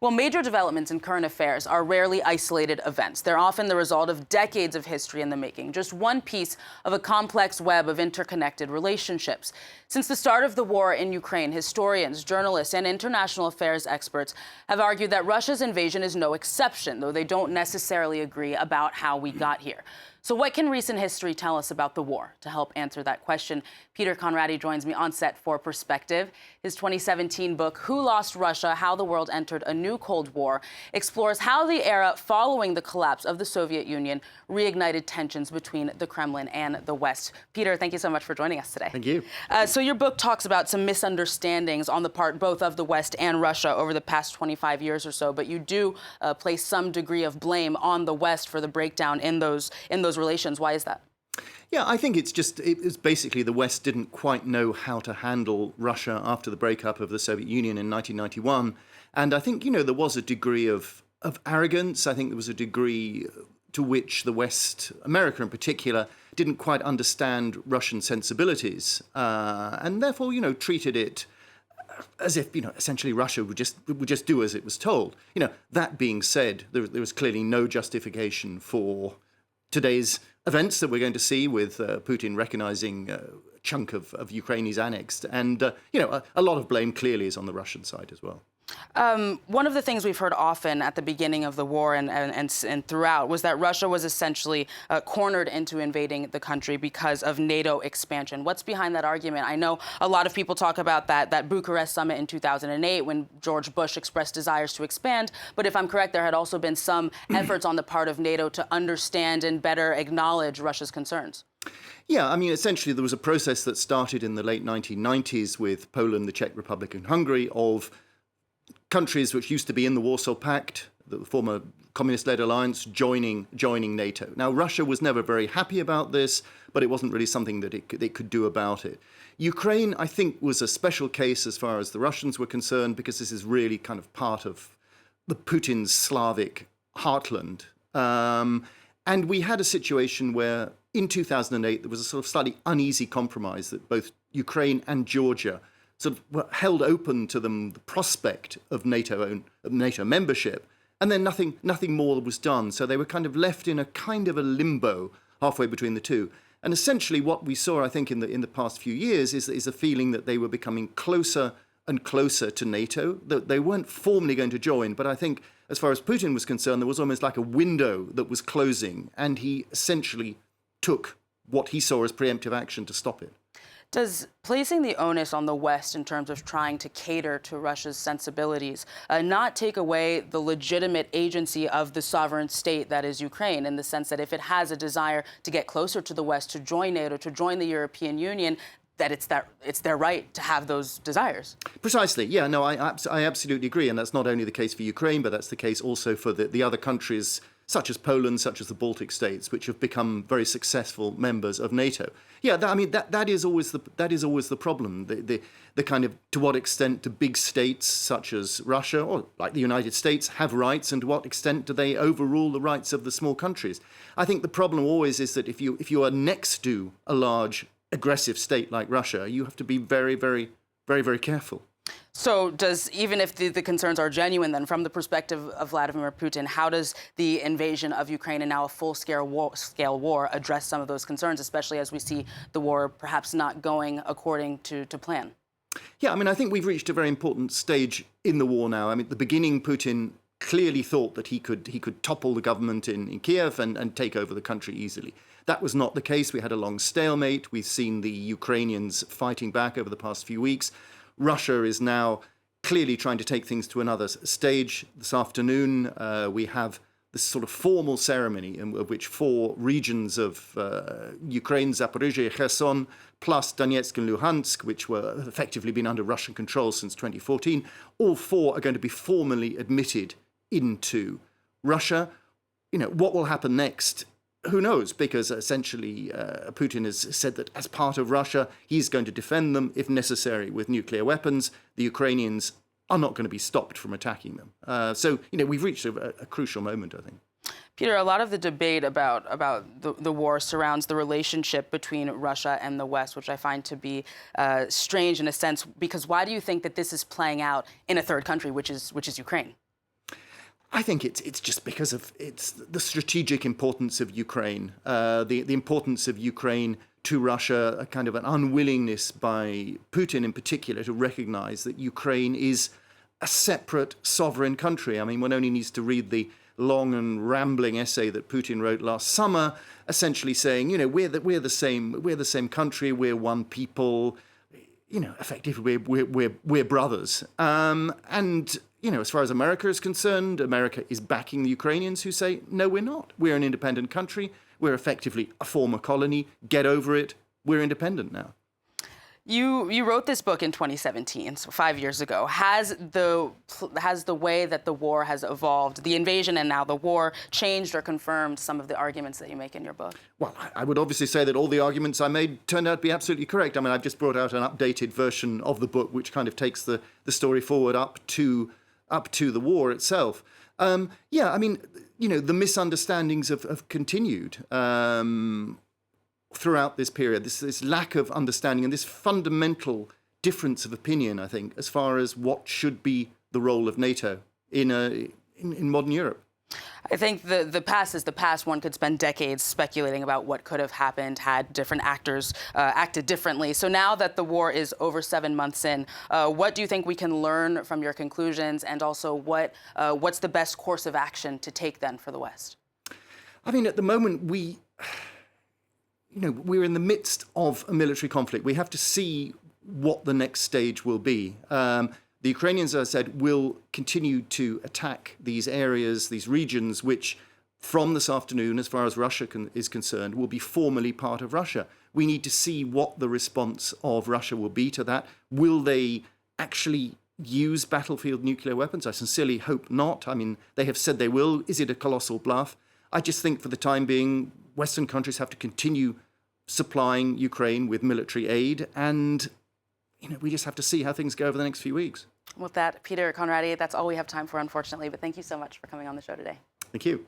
Well, major developments in current affairs are rarely isolated events. They're often the result of decades of history in the making, just one piece of a complex web of interconnected relationships. Since the start of the war in Ukraine, historians, journalists, and international affairs experts have argued that Russia's invasion is no exception, though they don't necessarily agree about how we got here. So what can recent history tell us about the war? To help answer that question, Peter Conradi joins me on set for Perspective. His 2017 book, Who Lost Russia? How the World Entered a New Cold War, explores how the era following the collapse of the Soviet Union reignited tensions between the Kremlin and the West. Peter, thank you so much for joining us today. Thank you. So your book talks about some misunderstandings on the part both of the West and Russia over the past 25 years or so, but you do place some degree of blame on the West for the breakdown in those relations. Why is that? Yeah, I think it's basically the West didn't quite know how to handle Russia after the breakup of the Soviet Union in 1991. And I think, there was a degree of arrogance. I think there was a degree to which the West, America in particular, didn't quite understand Russian sensibilities and therefore, treated it as if, essentially Russia would just do as it was told. That being said, there was clearly no justification for today's events that we're going to see with Putin recognizing a chunk of Ukraine he's annexed. And, a lot of blame clearly is on the Russian side as well. One of the things we've heard often at the beginning of the war and throughout was that Russia was essentially cornered into invading the country because of NATO expansion. What's behind that argument? I know a lot of people talk about that Bucharest summit in 2008 when George Bush expressed desires to expand. But if I'm correct, there had also been some efforts on the part of NATO to understand and better acknowledge Russia's concerns. Yeah, essentially there was a process that started in the late 1990s with Poland, the Czech Republic and Hungary of countries which used to be in the Warsaw Pact, the former communist-led alliance, joining NATO. Now, Russia was never very happy about this, but it wasn't really something that it could do about it. Ukraine, I think, was a special case as far as the Russians were concerned, because this is really kind of part of the Putin's Slavic heartland. And we had a situation where in 2008, there was a sort of slightly uneasy compromise that both Ukraine and Georgia sort of held open to them the prospect of NATO membership, and then nothing more was done. So they were kind of left in a kind of a limbo halfway between the two. And essentially what we saw, I think, in the past few years is a feeling that they were becoming closer and closer to NATO, that they weren't formally going to join. But I think as far as Putin was concerned, there was almost like a window that was closing, and he essentially took what he saw as preemptive action to stop it. Does placing the onus on the West in terms of trying to cater to Russia's sensibilities not take away the legitimate agency of the sovereign state that is Ukraine, in the sense that if it has a desire to get closer to the West, to join NATO, to join the European Union, that it's their right to have those desires? Precisely. Yeah, no, I absolutely agree. And that's not only the case for Ukraine, but that's the case also for the other countries such as Poland, such as the Baltic states, which have become very successful members of NATO. Yeah, that is always the problem. The kind of, to what extent do big states such as Russia or like the United States have rights, and to what extent do they overrule the rights of the small countries? I think the problem always is that if you are next to a large aggressive state like Russia, you have to be very, very, very, very careful. So even if the concerns are genuine, then from the perspective of Vladimir Putin, how does the invasion of Ukraine and now a full-scale war address some of those concerns, especially as we see the war perhaps not going according to plan? Yeah, I think we've reached a very important stage in the war now. At the beginning, Putin clearly thought that he could topple the government in Kiev and take over the country easily. That was not the case. We had a long stalemate. We've seen the Ukrainians fighting back over the past few weeks. Russia is now clearly trying to take things to another stage. This afternoon, we have this sort of formal ceremony of which 4 regions of Ukraine, Zaporizhia, Kherson, plus Donetsk and Luhansk, which were effectively been under Russian control since 2014, all 4 are going to be formally admitted into Russia. What will happen next? Who knows? Because essentially Putin has said that as part of Russia, he's going to defend them, if necessary, with nuclear weapons. The Ukrainians are not going to be stopped from attacking them. So, we've reached a crucial moment, I think. Peter, a lot of the debate about the war surrounds the relationship between Russia and the West, which I find to be strange in a sense, because why do you think that this is playing out in a third country, which is Ukraine? I think it's just because of the strategic importance of Ukraine, the importance of Ukraine to Russia, a kind of an unwillingness by Putin in particular to recognize that Ukraine is a separate sovereign country. I mean, one only needs to read the long and rambling essay that Putin wrote last summer, essentially saying, we're the same country, we're one people, effectively we're brothers. And as far as America is concerned, America is backing the Ukrainians who say, no, we're not. We're an independent country. We're effectively a former colony. Get over it. We're independent now. You wrote this book in 2017, so 5 years ago. Has the way that the war has evolved, the invasion and now the war, changed or confirmed some of the arguments that you make in your book? Well, I would obviously say that all the arguments I made turned out to be absolutely correct. I mean, I've just brought out an updated version of the book, which kind of takes the story forward up to the war itself. The misunderstandings have continued throughout this period, this lack of understanding and this fundamental difference of opinion, I think, as far as what should be the role of NATO in modern Europe. I think the past is the past. One could spend decades speculating about what could have happened had different actors acted differently. So now that the war is over 7 months in, what do you think we can learn from your conclusions, and also what's the best course of action to take then for the West? I mean, at the moment, we're in the midst of a military conflict. We have to see what the next stage will be. The Ukrainians, as I said, will continue to attack these areas, these regions, which from this afternoon, as far as Russia is concerned, will be formally part of Russia. We need to see what the response of Russia will be to that. Will they actually use battlefield nuclear weapons? I sincerely hope not. I mean, they have said they will. Is it a colossal bluff? I just think for the time being, Western countries have to continue supplying Ukraine with military aid, and we just have to see how things go over the next few weeks. With that, Peter, Conradi, that's all we have time for, unfortunately, but thank you so much for coming on the show today. Thank you.